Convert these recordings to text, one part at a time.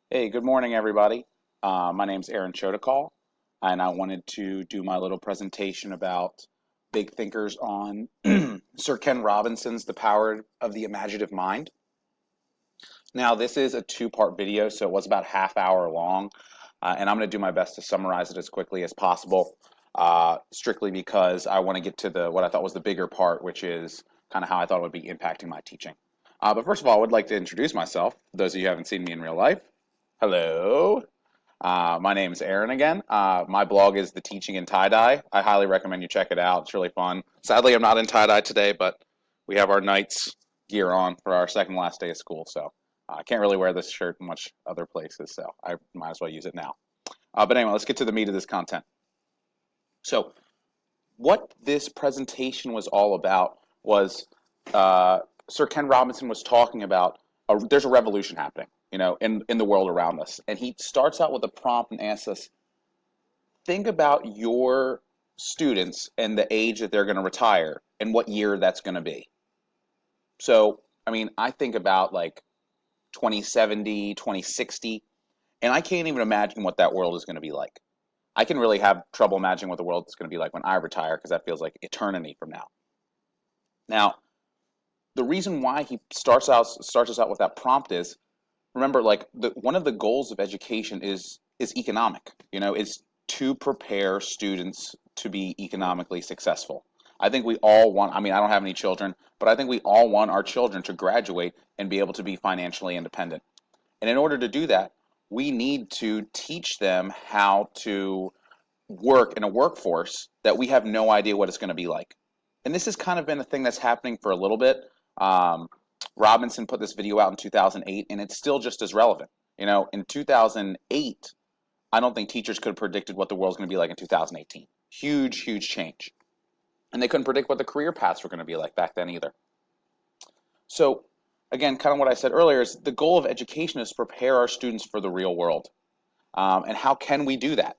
Hey, good morning, everybody. My name's Aaron Chodakal, and I wanted to do my little presentation about big thinkers on Sir Ken Robinson's The Power of the Imaginative Mind. Now, this is a two-part video, so it was about half hour long, and I'm going to do my best to summarize it as quickly as possible, strictly because I want to get to the what I thought was the bigger part, which is kind of how I thought it would be impacting my teaching. But first of all, I would like to introduce myself, for those of you who haven't seen me in real life. Hello. My name is Aaron again. My blog is The Teaching in Tie-Dye. I highly recommend you check it out. It's really fun. Sadly, I'm not in tie-dye today, but we have our Knights gear on for our second last day of school, so I can't really wear this shirt much other places, so I might as well use it now. But anyway, let's get to the meat of this content. So, what this presentation was all about was Sir Ken Robinson was talking about there's a revolution happening, in the world around us, and he starts out with a prompt and asks us, think about your students and the age that they're going to retire and what year that's going to be. So, I mean, I think about like 2070, 2060, and I can't even imagine what that world is going to be like. I can really have trouble imagining what the world is going to be like when I retire because that feels like eternity from now. Now, the reason why he starts us out with that prompt is, remember, like one of the goals of education is economic. Is to prepare students to be economically successful. I think we all want. I mean, I don't have any children, but I think we all want our children to graduate and be able to be financially independent. And in order to do that, we need to teach them how to work in a workforce that we have no idea what it's going to be like. And this has kind of been a thing that's happening for a little bit. Um, Robinson put this video out in 2008, and it's still just as relevant. In 2008, I don't think teachers could have predicted what the world's going to be like in 2018. Huge, huge change. And they couldn't predict what the career paths were going to be like back then either. So, again, kind of what I said earlier is the goal of education is to prepare our students for the real world. And how can we do that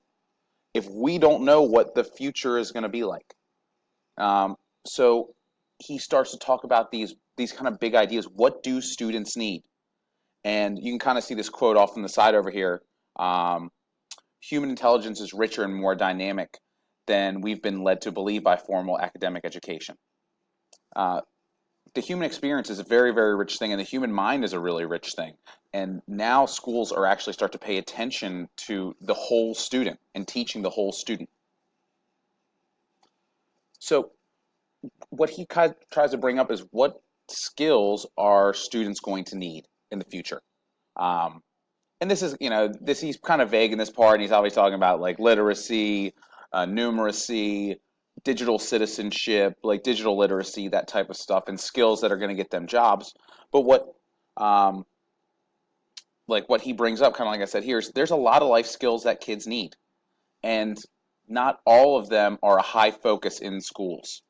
if we don't know what the future is going to be like? Um, so he starts to talk about these kind of big ideas. What do students need? And you can kind of see this quote off on the side over here. Um, Human intelligence is richer and more dynamic than we've been led to believe by formal academic education. Uh, the human experience is a very, very rich thing, and the human mind is a really rich thing. And now schools are actually start to pay attention to the whole student and teaching the whole student. So what he kind of tries to bring up is what skills are students going to need in the future. Um, and this is, this he's kind of vague in this part, and he's always talking about like literacy, numeracy, digital citizenship, like digital literacy, that type of stuff, and skills that are going to get them jobs. But um, what he brings up, kind of like I said here, is there's a lot of life skills that kids need, and not all of them are a high focus in schools.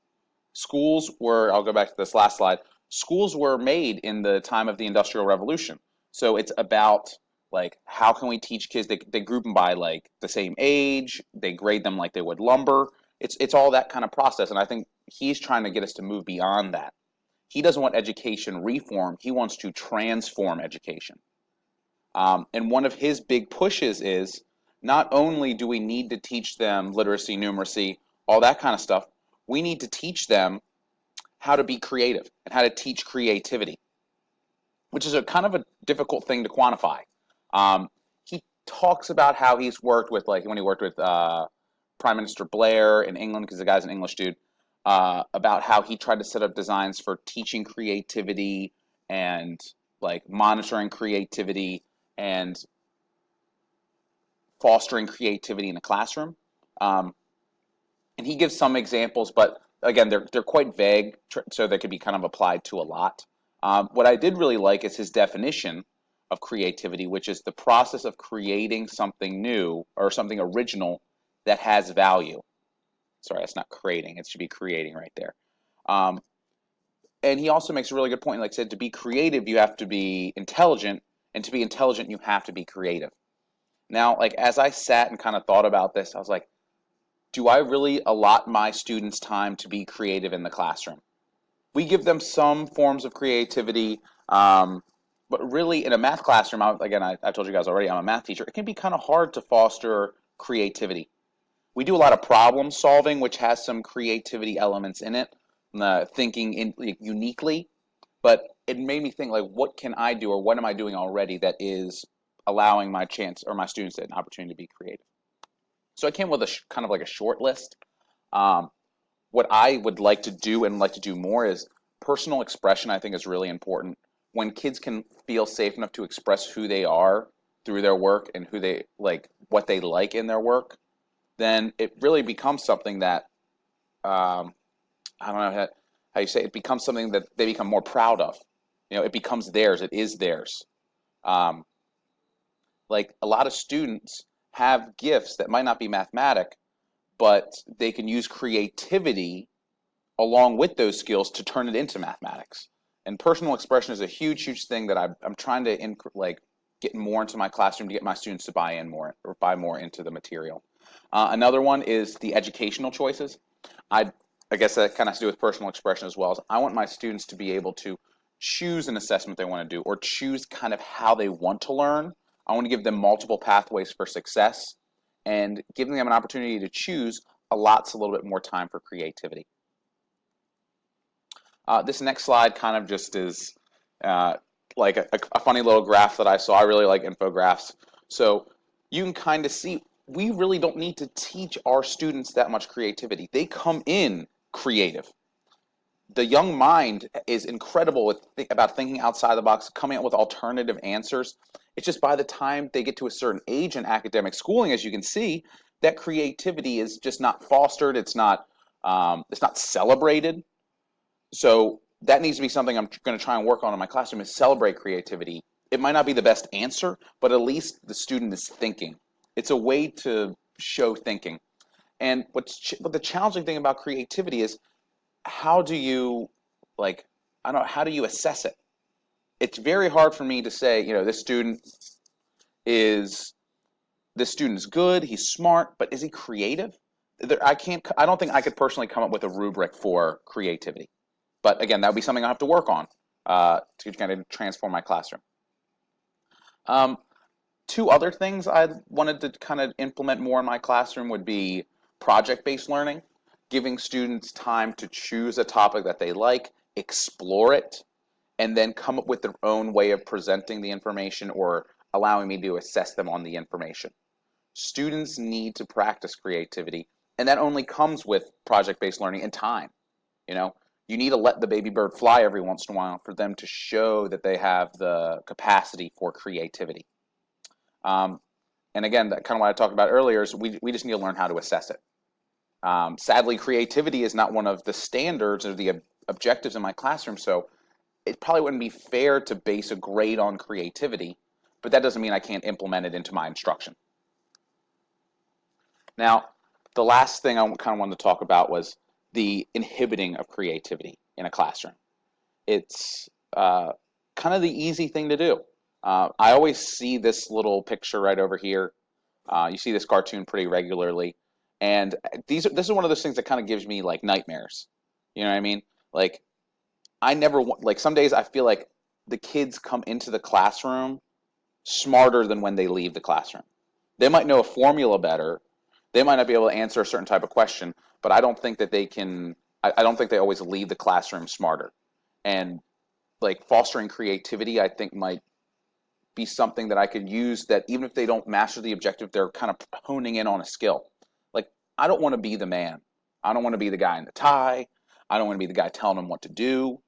Schools were, I'll go back to this last slide, schools were made in the time of the Industrial Revolution. So it's about like how can we teach kids, they group them by like the same age, they grade them like they would lumber. It's all that kind of process, and I think he's trying to get us to move beyond that. He doesn't want education reform, he wants to transform education. And one of his big pushes is not only do we need to teach them literacy, numeracy, all that kind of stuff, we need to teach them how to be creative and how to teach creativity, which is a kind of a difficult thing to quantify. He talks about how he's worked with, like when he worked with Prime Minister Blair in England, because the guy's an English dude, about how he tried to set up designs for teaching creativity and like monitoring creativity and fostering creativity in the classroom. Um, and he gives some examples, but again, they're quite vague, so they could be kind of applied to a lot. What I did really like is his definition of creativity, which is the process of creating something new or something original that has value. Sorry, that's not creating; it should be creating right there. Um, and he also makes a really good point. Like I said, to be creative, you have to be intelligent, and to be intelligent, you have to be creative. Now, like as I sat and kind of thought about this, I was like, do I really allot my students time to be creative in the classroom? We give them some forms of creativity. But really, in a math classroom, again, I told you guys already, I'm a math teacher. It can be kind of hard to foster creativity. We do a lot of problem solving, which has some creativity elements in it, thinking like, uniquely. But it made me think, like, what can I do, or what am I doing already that is allowing my chance or my students an opportunity to be creative? So I came with a kind of like a short list. Um, what I would like to do and like to do more is personal expression. I think is really important. When kids can feel safe enough to express who they are through their work and who they like, what they like in their work, then it really becomes something that I don't know how you say it, it becomes something that they become more proud of. It becomes theirs. It is theirs. Um, like a lot of students have gifts that might not be mathematic, but they can use creativity along with those skills to turn it into mathematics. And personal expression is a huge, huge thing that I'm trying to like get more into my classroom to get my students to buy in more or buy more into the material. Another one is the educational choices. I I guess that kind of has to do with personal expression as well. As I want my students to be able to choose an assessment they want to do or choose kind of how they want to learn. I want to give them multiple pathways for success, and giving them an opportunity to choose allots a little bit more time for creativity. This next slide kind of just is uh, like a funny little graph that I saw. I really like infographs. So you can kind of see we really don't need to teach our students that much creativity. They come in creative. The young mind is incredible with about thinking outside the box, coming up with alternative answers. It's just by the time they get to a certain age in academic schooling, as you can see, that creativity is just not fostered. It's not celebrated. So that needs to be something I'm going to try and work on in my classroom is celebrate creativity. It might not be the best answer, but at least the student is thinking. It's a way to show thinking. And what the challenging thing about creativity is how do you like I don't know, how do you assess it? It's very hard for me to say, is this student is good, he's smart, but is he creative? I don't think I could personally come up with a rubric for creativity. But again, that would be something I have to work on to kind of transform my classroom. Um, Two other things I wanted to kind of implement more in my classroom would be project-based learning, giving students time to choose a topic that they like, explore it, and then come up with their own way of presenting the information or allowing me to assess them on the information. Students need to practice creativity, and that only comes with project-based learning and time. You know, you need to let the baby bird fly every once in a while for them to show that they have the capacity for creativity. Um, and again, that kind of what I talked about earlier is we just need to learn how to assess it. Sadly, creativity is not one of the standards or the objectives in my classroom, so it probably wouldn't be fair to base a grade on creativity, but that doesn't mean I can't implement it into my instruction. Now, the last thing I kind of wanted to talk about was the inhibiting of creativity in a classroom. It's kind of the easy thing to do. I always see this little picture right over here. You see this cartoon pretty regularly, and this is one of those things that kind of gives me like nightmares. You know what I mean? Like I never want, like some days I feel like the kids come into the classroom smarter than when they leave the classroom. They might know a formula better. They might not be able to answer a certain type of question, but I don't think that they can. I don't think they always leave the classroom smarter. And like fostering creativity, I think might be something that I could use that even if they don't master the objective, they're kind of honing in on a skill. Like, I don't want to be the man. I don't want to be the guy in the tie. I don't want to be the guy telling them what to do.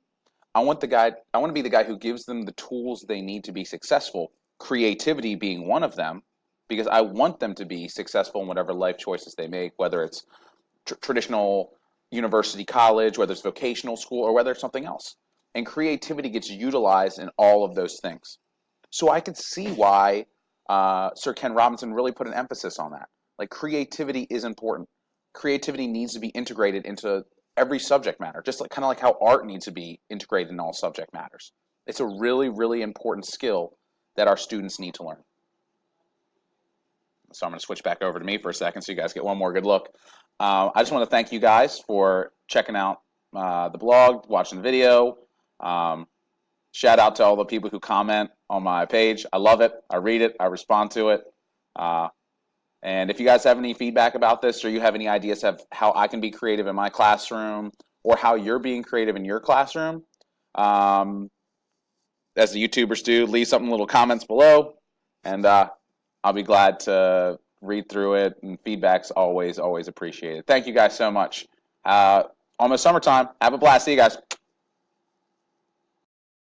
I want to be the guy who gives them the tools they need to be successful, creativity being one of them, because I want them to be successful in whatever life choices they make, whether it's traditional university, college, whether it's vocational school, or whether it's something else. And creativity gets utilized in all of those things. So I could see why Sir Ken Robinson really put an emphasis on that. Like creativity is important. Creativity needs to be integrated into every subject matter, just like kind of like how art needs to be integrated in all subject matters. It's a really, really important skill that our students need to learn. So I'm going to switch back over to me for a second so you guys get one more good look. I just want to thank you guys for checking out the blog, watching the video. Shout out to all the people who comment on my page. I love it. I read it. I respond to it. Uh, and if you guys have any feedback about this, or you have any ideas of how I can be creative in my classroom, or how you're being creative in your classroom, um, as the YouTubers do, leave some little comments below, and I'll be glad to read through it. And feedback's always, always appreciated. Thank you guys so much. Almost summertime. Have a blast. See you guys.